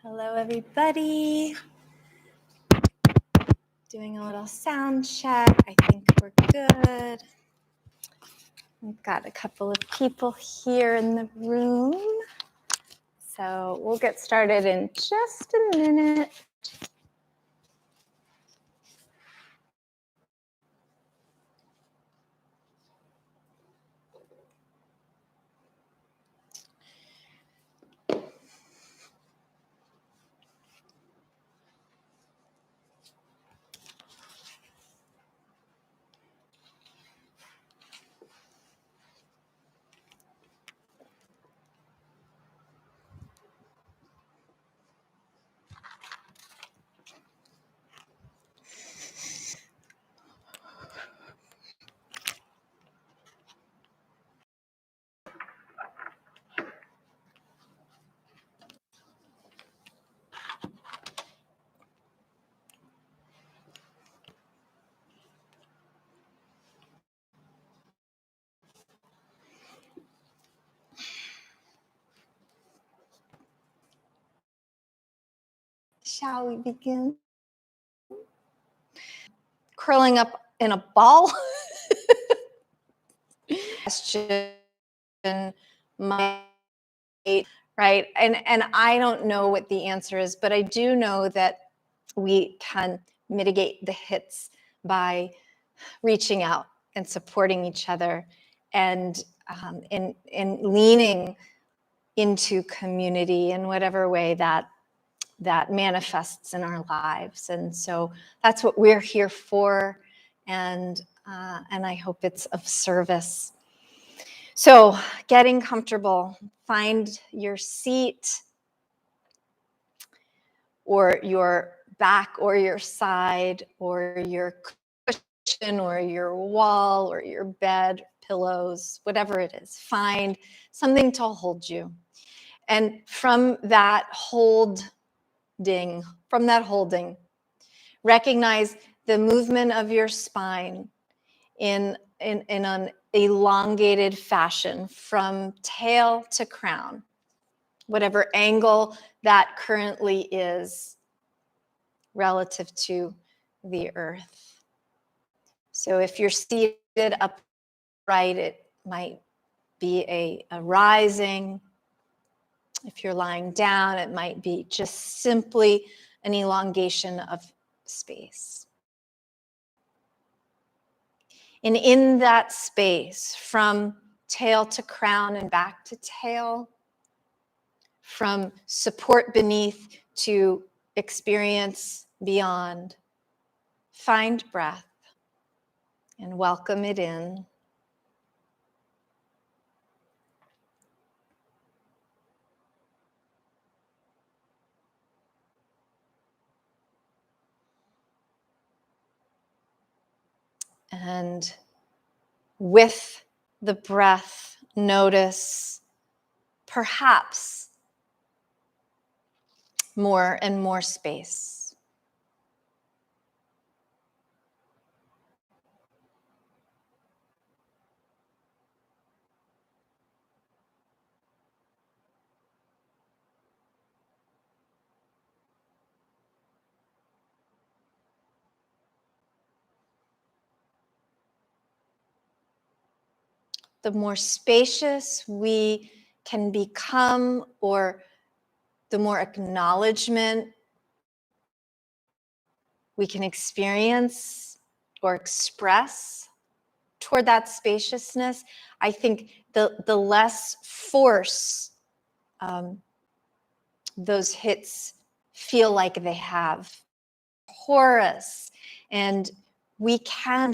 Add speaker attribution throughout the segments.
Speaker 1: Hello, everybody. Doing a little sound check. I think we're good. We've got a couple of people here in the room. So we'll get started in just a minute. Shall we begin? Curling up in a ball. Question might, right? And I don't know what the answer is, but I do know that we can mitigate the hits by reaching out and supporting each other and in leaning into community in whatever way that manifests in our lives. And so that's what we're here for, and I hope it's of service. So getting comfortable, find your seat or your back or your side or your cushion or your wall or your bed, pillows, whatever it is. Find something to hold you. And from that holding, recognize the movement of your spine in an elongated fashion from tail to crown, whatever angle that currently is relative to the earth. So if you're seated upright, it might be a rising. If you're lying down, it might be just simply an elongation of space. And in that space, from tail to crown and back to tail, from support beneath to experience beyond, find breath and welcome it in. And with the breath, notice perhaps more and more space. The more spacious we can become, or the more acknowledgement we can experience or express toward that spaciousness, I think the less force those hits feel like they have. Porous, and we can.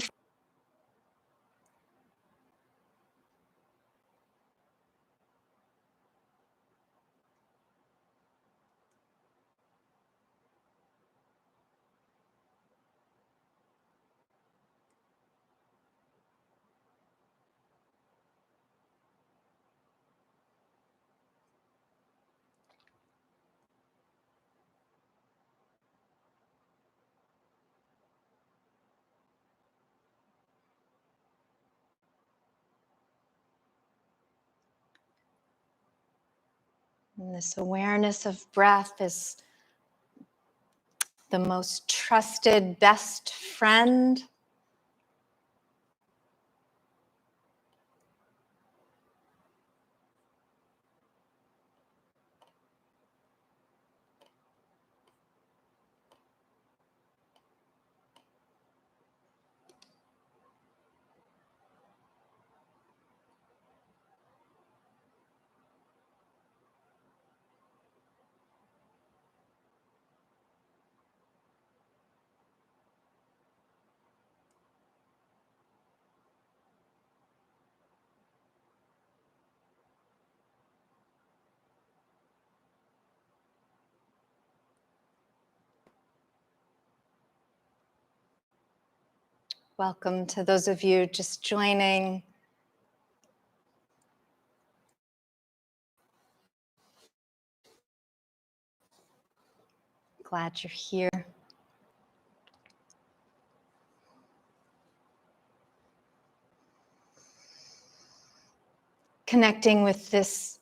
Speaker 1: And this awareness of breath is the most trusted, best friend. Welcome to those of you just joining. Glad you're here. Connecting with this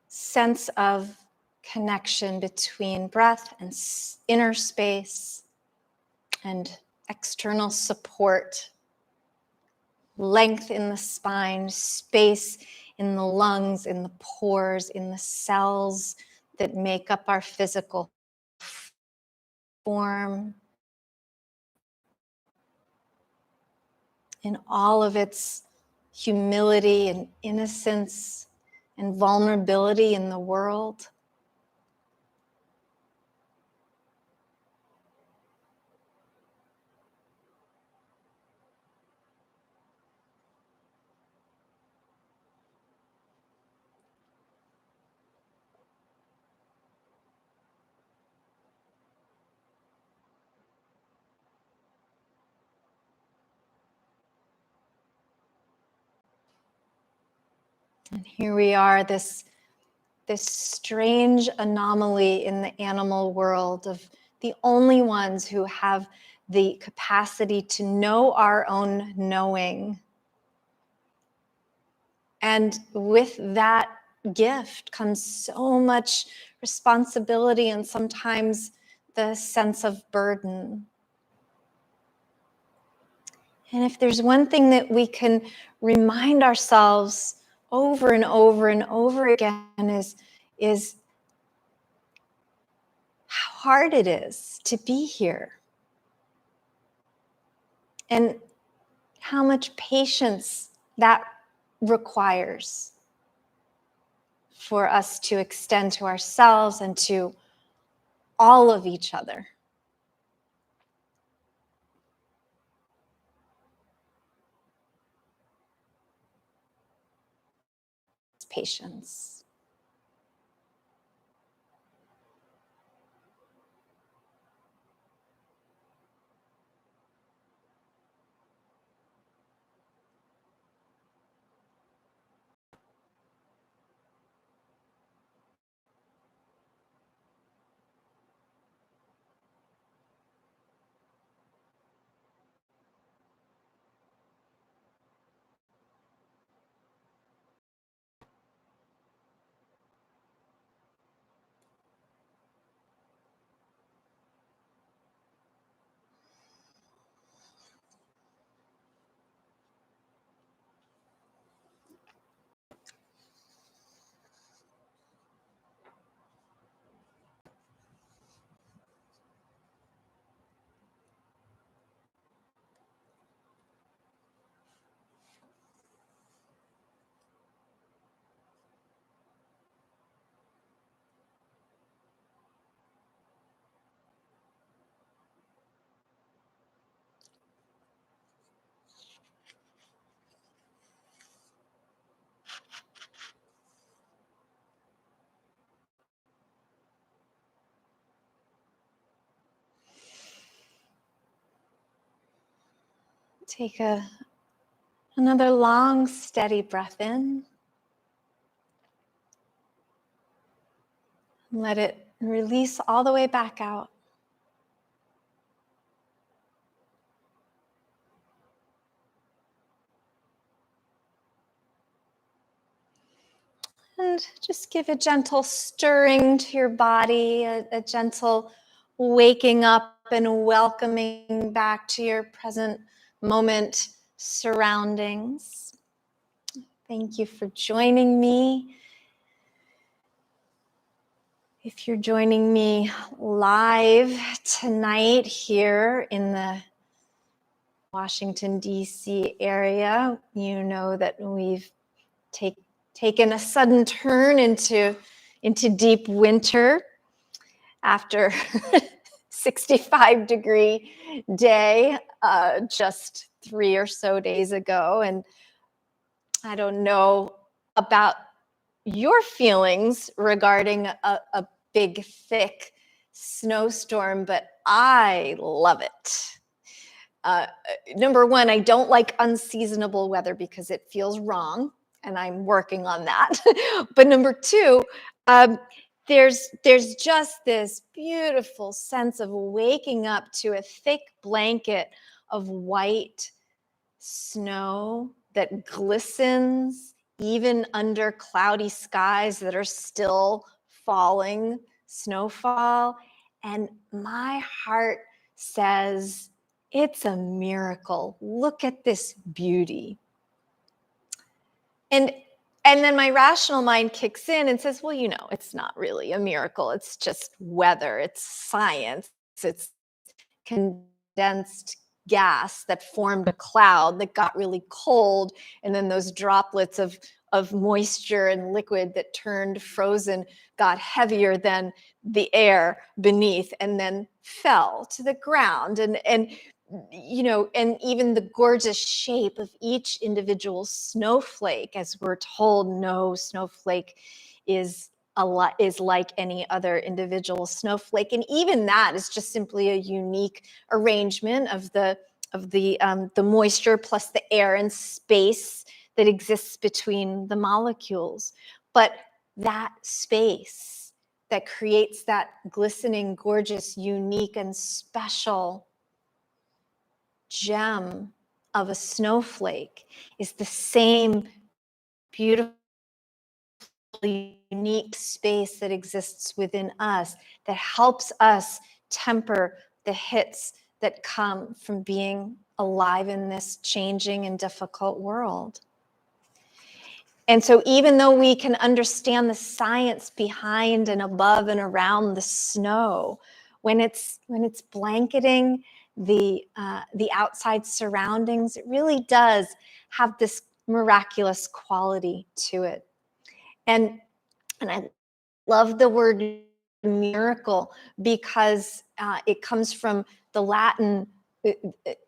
Speaker 1: sense of connection between breath and inner space and external support, length in the spine, space in the lungs, in the pores, in the cells that make up our physical form, in all of its humility and innocence and vulnerability in the world. And here we are, this strange anomaly in the animal world of the only ones who have the capacity to know our own knowing. And with that gift comes so much responsibility and sometimes the sense of burden. And if there's one thing that we can remind ourselves over and over and over again is how hard it is to be here and how much patience that requires for us to extend to ourselves and to all of each other. It's patience. Take another long, steady breath in. Let it release all the way back out. And And just give a gentle stirring to your body, a gentle waking up and welcoming back to your present moment surroundings. Thank you for joining me. If you're joining me live tonight here in the Washington, D.C. area, you know that we've taken a sudden turn into deep winter after 65-degree day just 3 or so days ago. And I don't know about your feelings regarding a big, thick snowstorm, but I love it. Number one, I don't like unseasonable weather because it feels wrong, and I'm working on that. But number two, there's just this beautiful sense of waking up to a thick blanket of white snow that glistens even under cloudy skies that are still falling snowfall. And my heart says, it's a miracle. Look at this beauty. And then my rational mind kicks in and says, well, you know, it's not really a miracle. It's just weather. It's science. It's condensed gas that formed a cloud that got really cold. And then those droplets of moisture and liquid that turned frozen got heavier than the air beneath and then fell to the ground. And you know, and even the gorgeous shape of each individual snowflake, as we're told, no snowflake is like any other individual snowflake, and even that is just simply a unique arrangement of the moisture plus the air and space that exists between the molecules. But that space that creates that glistening, gorgeous, unique, and special gem of a snowflake is the same beautiful, unique space that exists within us that helps us temper the hits that come from being alive in this changing and difficult world. And so even though we can understand the science behind and above and around the snow, when it's blanketing the outside surroundings, it really does have this miraculous quality to it. And I love the word miracle because it comes from the Latin, the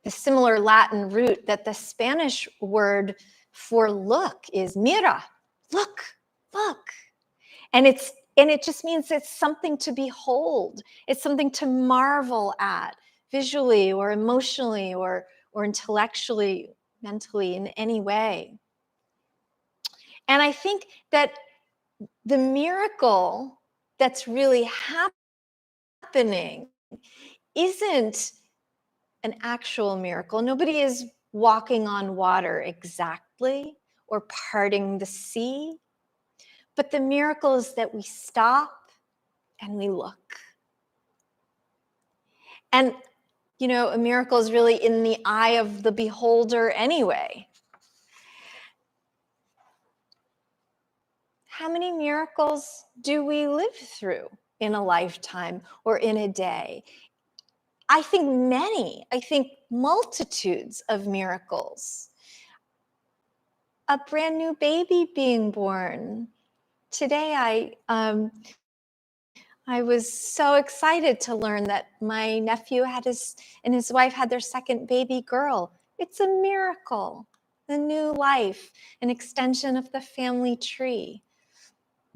Speaker 1: similar Latin root that the Spanish word for look is mira, look. And it just means it's something to behold. It's something to marvel at visually or emotionally or intellectually, mentally, in any way. And I think that the miracle that's really happening isn't an actual miracle. Nobody is walking on water exactly or parting the sea. But the miracle is that we stop and we look. And, you know, a miracle is really in the eye of the beholder anyway. How many miracles do we live through in a lifetime or in a day? I think many. I think multitudes of miracles. A brand new baby being born. Today I was so excited to learn that my nephew and his wife had their second baby girl. It's a miracle. The new life, an extension of the family tree.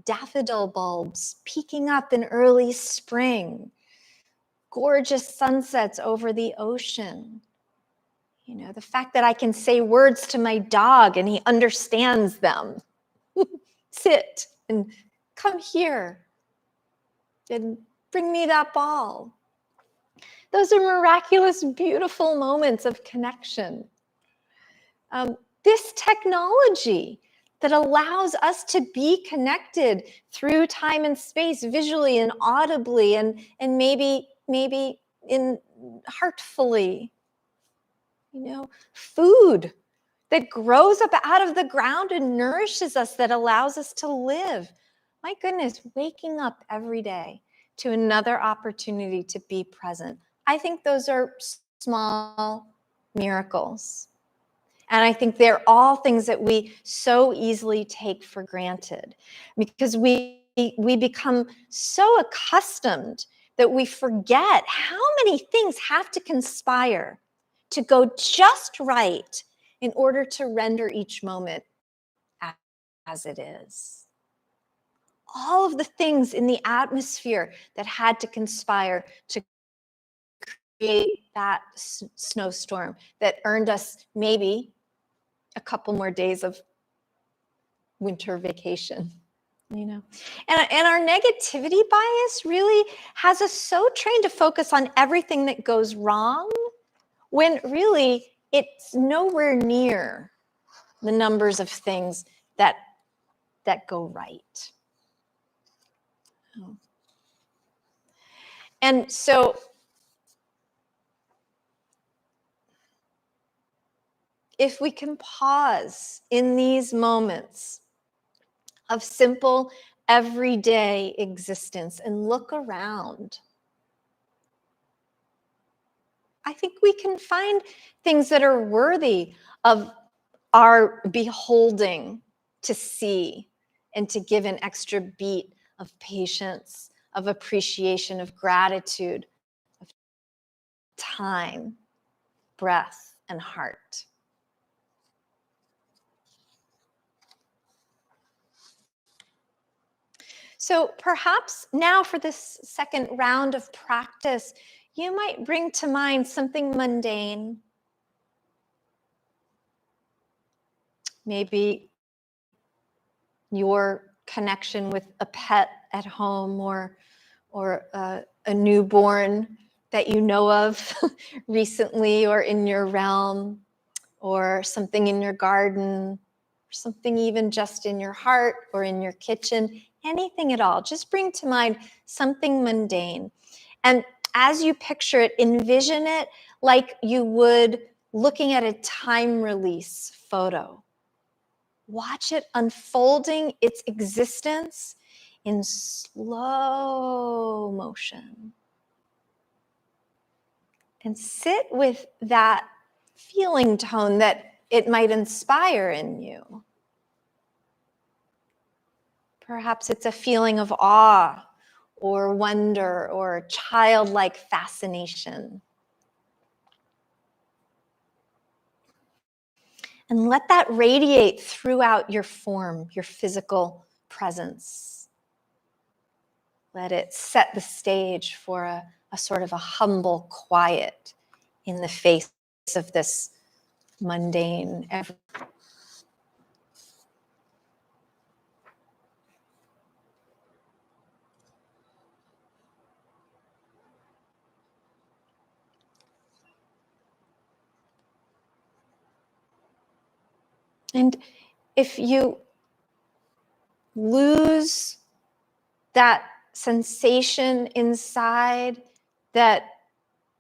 Speaker 1: Daffodil bulbs peeking up in early spring. Gorgeous sunsets over the ocean. You know, the fact that I can say words to my dog and he understands them. Sit and come here and bring me that ball. Those are miraculous, beautiful moments of connection. This technology that allows us to be connected through time and space, visually and audibly, and maybe in heartfully. Food that grows up out of the ground and nourishes us, that allows us to live. My goodness, waking up every day to another opportunity to be present. I think those are small miracles. And I think they're all things that we so easily take for granted, because we become so accustomed that we forget how many things have to conspire to go just right in order to render each moment as it is. All of the things in the atmosphere that had to conspire to create that snowstorm that earned us maybe a couple more days of winter vacation. And our negativity bias really has us so trained to focus on everything that goes wrong, when really it's nowhere near the numbers of things that go right. And so if we can pause in these moments of simple everyday existence and look around, I think we can find things that are worthy of our beholding to see, and to give an extra beat of patience, of appreciation, of gratitude, of time, breath, and heart. So perhaps now, for this second round of practice, you might bring to mind something mundane. Maybe your connection with a pet at home, or a newborn that you know of recently or in your realm, or something in your garden, or something even just in your heart or in your kitchen, anything at all. Just bring to mind something mundane. And as you picture it, envision it like you would looking at a time release photo. Watch it unfolding its existence in slow motion. And sit with that feeling tone that it might inspire in you. Perhaps it's a feeling of awe or wonder or childlike fascination. And let that radiate throughout your form, your physical presence. Let it set the stage for a sort of a humble quiet in the face of this mundane everyday. And if you lose that sensation inside that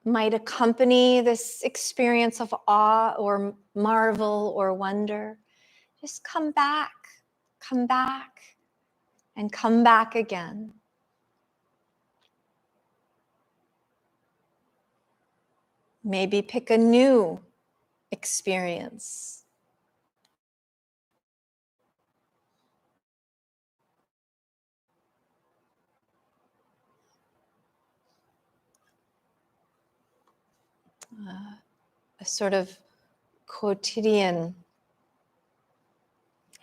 Speaker 1: might accompany this experience of awe or marvel or wonder, just come back, and come back again. Maybe pick a new experience. A sort of quotidian,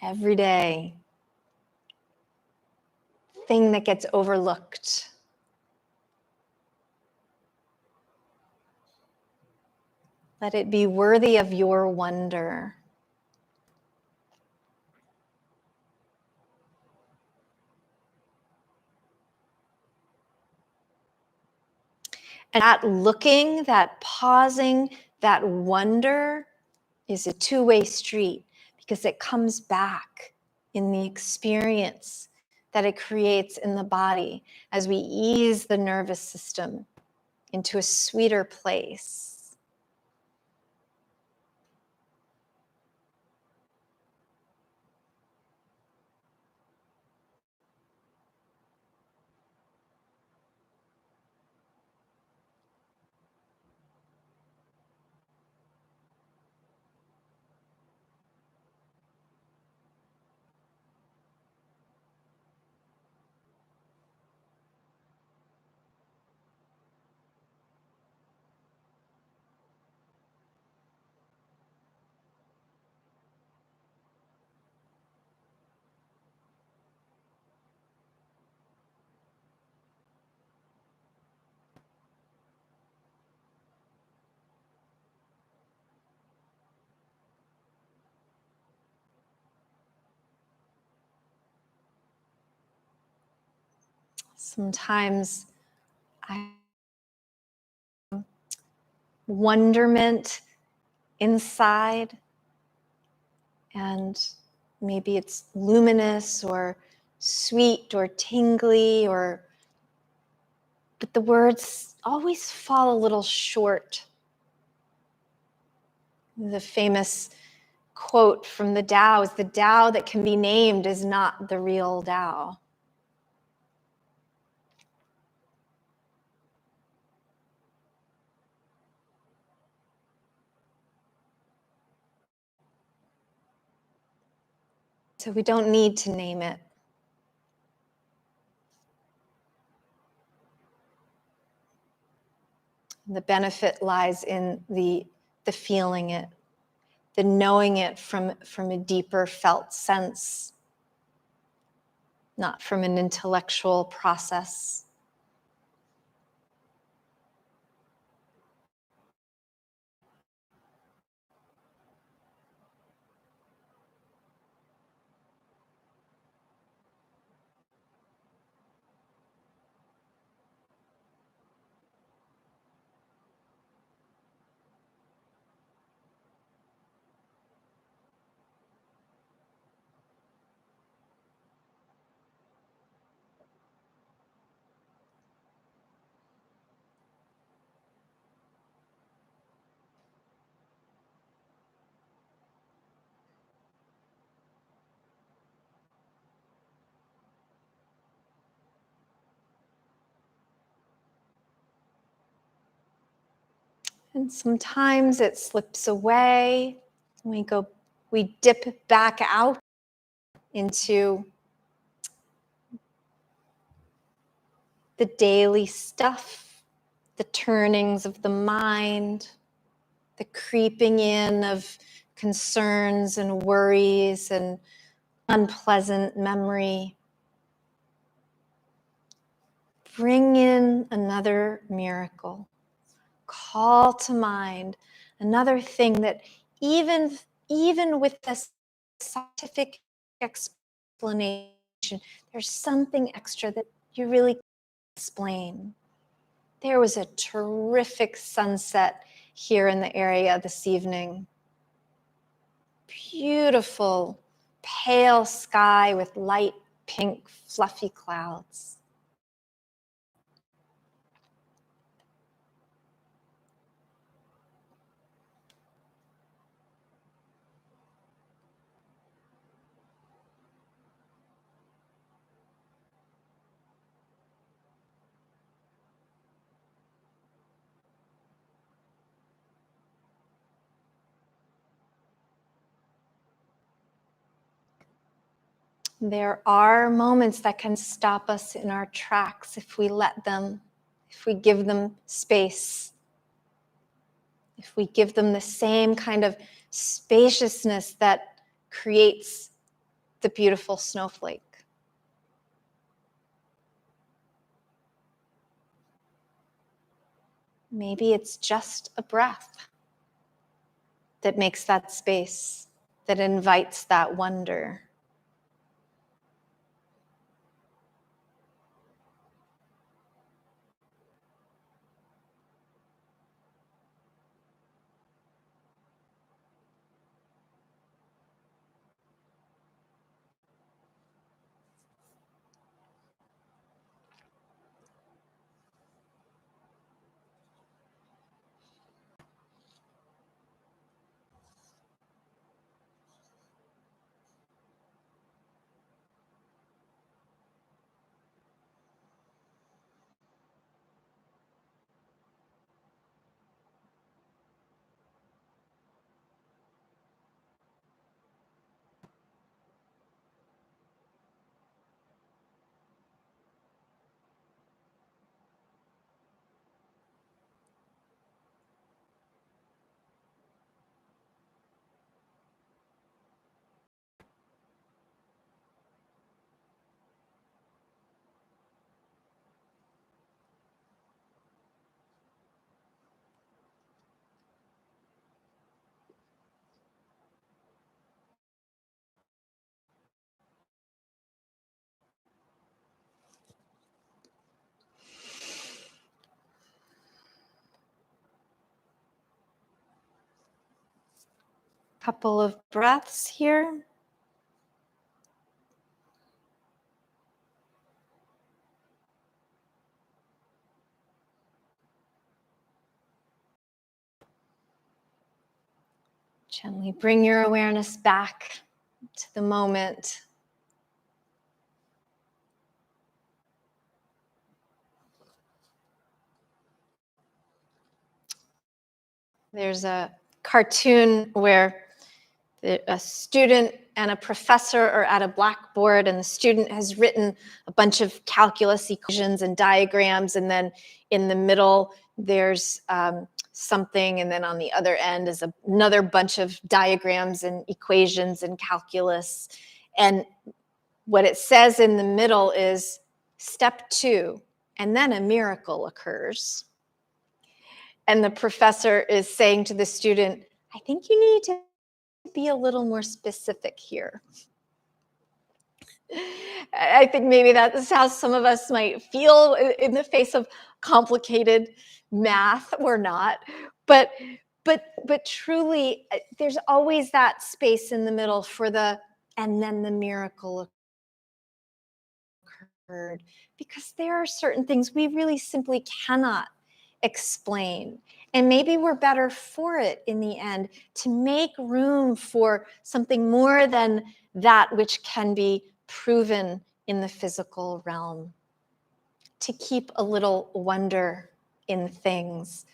Speaker 1: everyday thing that gets overlooked. Let it be worthy of your wonder. And that looking, that pausing, that wonder is a two-way street, because it comes back in the experience that it creates in the body as we ease the nervous system into a sweeter place. Sometimes I wonderment inside, and maybe it's luminous or sweet or tingly, but the words always fall a little short. The famous quote from the Tao is, "The Tao that can be named is not the real Tao." So we don't need to name it. The benefit lies in the feeling it, the knowing it from a deeper felt sense, not from an intellectual process. And sometimes it slips away. We dip back out into the daily stuff, the turnings of the mind, the creeping in of concerns and worries and unpleasant memory. Bring in another miracle. Call to mind another thing that even with this scientific explanation, there's something extra that you really can't explain. There was a terrific sunset here in the area this evening. Beautiful, pale sky with light pink, fluffy clouds. There are moments that can stop us in our tracks if we let them, if we give them space, if we give them the same kind of spaciousness that creates the beautiful snowflake. Maybe it's just a breath that makes that space, that invites that wonder. Couple of breaths here. Gently bring your awareness back to the moment. There's a cartoon where a student and a professor are at a blackboard, and the student has written a bunch of calculus equations and diagrams, and then in the middle there's something, and then on the other end is another bunch of diagrams and equations and calculus. And what it says in the middle is step 2, and then a miracle occurs. And the professor is saying to the student, I think you need to be a little more specific here. I think maybe that's how some of us might feel in the face of complicated math, or not. But truly, there's always that space in the middle for the, and then the miracle occurred, because there are certain things we really simply cannot explain. And maybe we're better for it in the end, to make room for something more than that which can be proven in the physical realm, to keep a little wonder in things.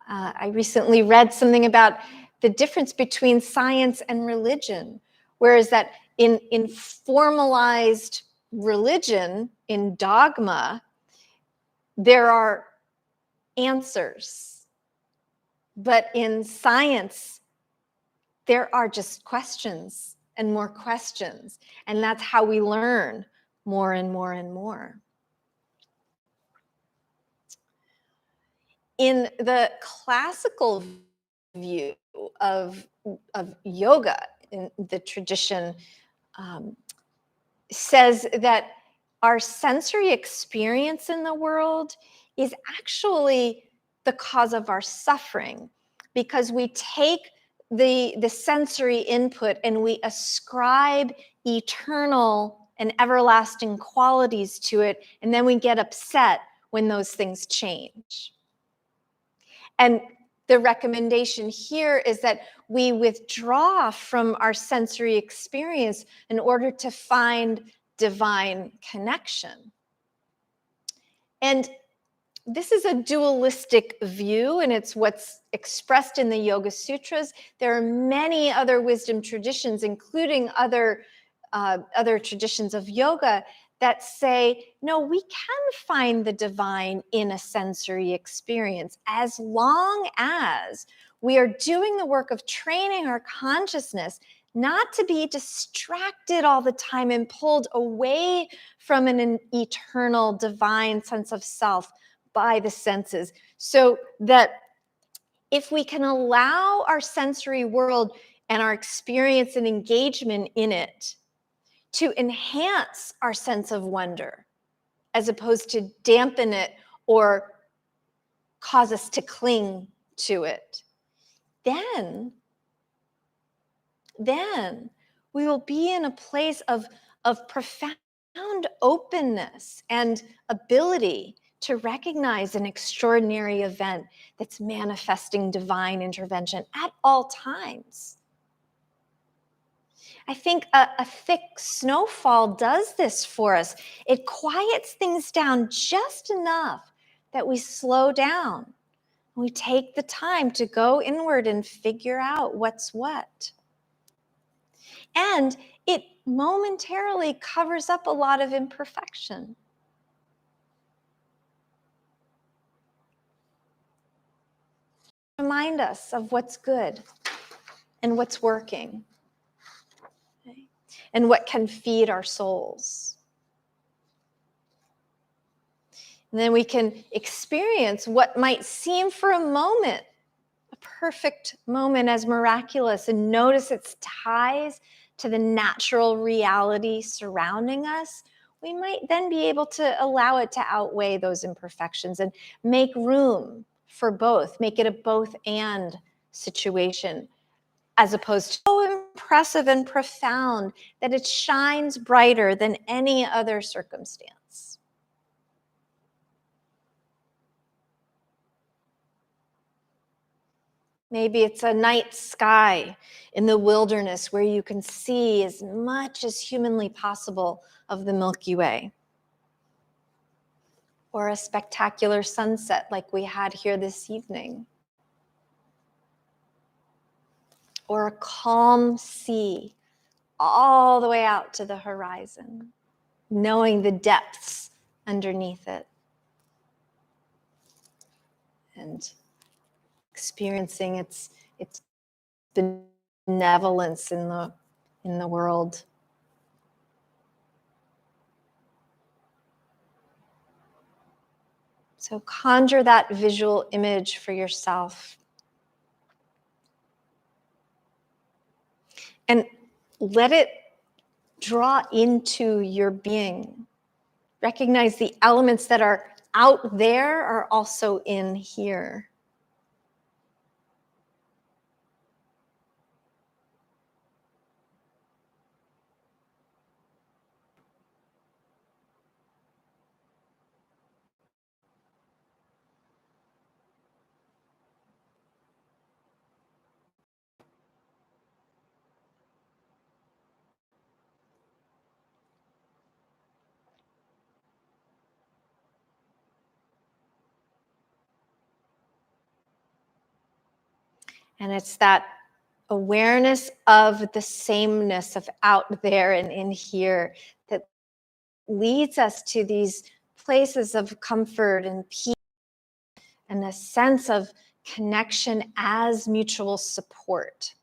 Speaker 1: I recently read something about the difference between science and religion, whereas that in formalized religion, in dogma, there are answers. But in science, there are just questions and more questions. And that's how we learn more and more and more. In the classical view of yoga, in the tradition, says that our sensory experience in the world is actually the cause of our suffering, because we take the sensory input and we ascribe eternal and everlasting qualities to it, and then we get upset when those things change. And the recommendation here is that we withdraw from our sensory experience in order to find divine connection. And this is a dualistic view, and it's what's expressed in the Yoga Sutras. There are many other wisdom traditions, including other traditions of yoga, that say, no, we can find the divine in a sensory experience, as long as we are doing the work of training our consciousness not to be distracted all the time and pulled away from an eternal divine sense of self by the senses. So that if we can allow our sensory world and our experience and engagement in it to enhance our sense of wonder, as opposed to dampen it or cause us to cling to it, then we will be in a place of profound openness and ability to recognize an extraordinary event that's manifesting divine intervention at all times. I think a thick snowfall does this for us. It quiets things down just enough that we slow down. We take the time to go inward and figure out what's what. And it momentarily covers up a lot of imperfection. Remind us of what's good and what's working, okay? And what can feed our souls. And then we can experience what might seem for a moment a perfect moment as miraculous, and notice its ties to the natural reality surrounding us. We might then be able to allow it to outweigh those imperfections and make room for both, make it a both and situation, as opposed to so impressive and profound that it shines brighter than any other circumstance. Maybe it's a night sky in the wilderness where you can see as much as humanly possible of the Milky Way. Or a spectacular sunset like we had here this evening. Or a calm sea all the way out to the horizon, knowing the depths underneath it. And experiencing its benevolence in the world. So conjure that visual image for yourself. And let it draw into your being. Recognize the elements that are out there are also in here. And it's that awareness of the sameness of out there and in here that leads us to these places of comfort and peace and a sense of connection as mutual support.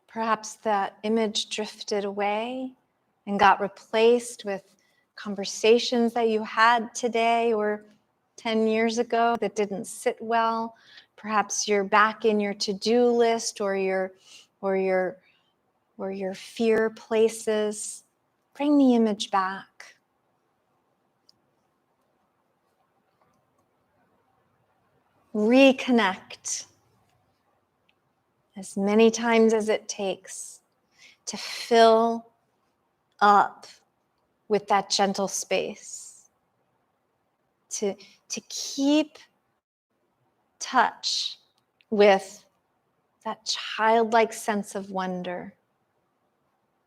Speaker 1: Perhaps that image drifted away and got replaced with conversations that you had today or 10 years ago that didn't sit well. Perhaps you're back in your to-do list or your fear places. Bring the image back. reconnect as many times as it takes to fill up with that gentle space, to keep touch with that childlike sense of wonder,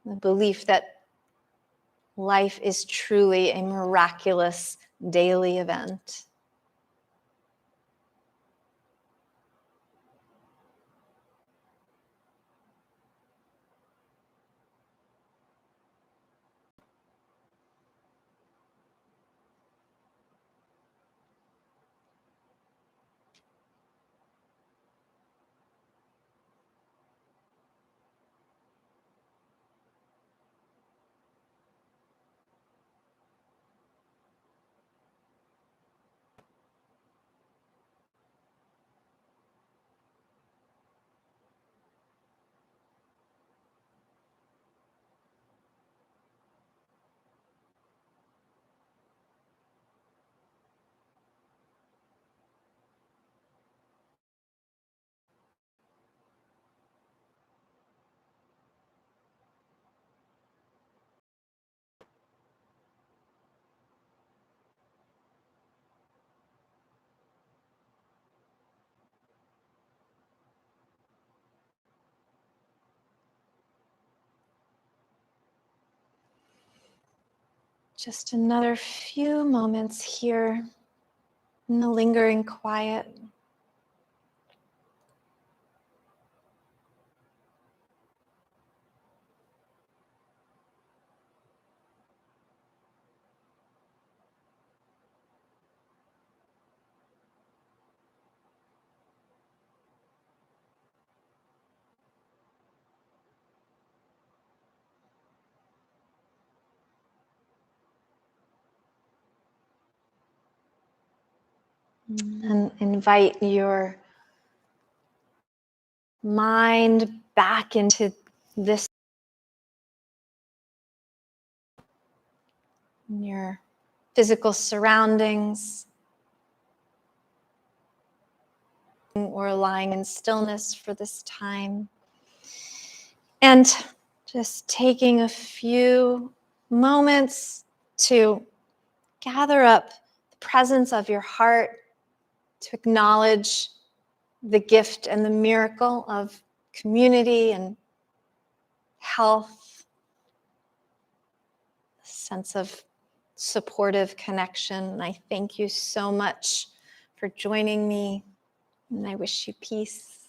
Speaker 1: the belief that life is truly a miraculous daily event. Just another few moments here in the lingering quiet. And invite your mind back into this, your physical surroundings, or lying in stillness for this time. And just taking a few moments to gather up the presence of your heart, to acknowledge the gift and the miracle of community and health, a sense of supportive connection. And I thank you so much for joining me, and I wish you peace.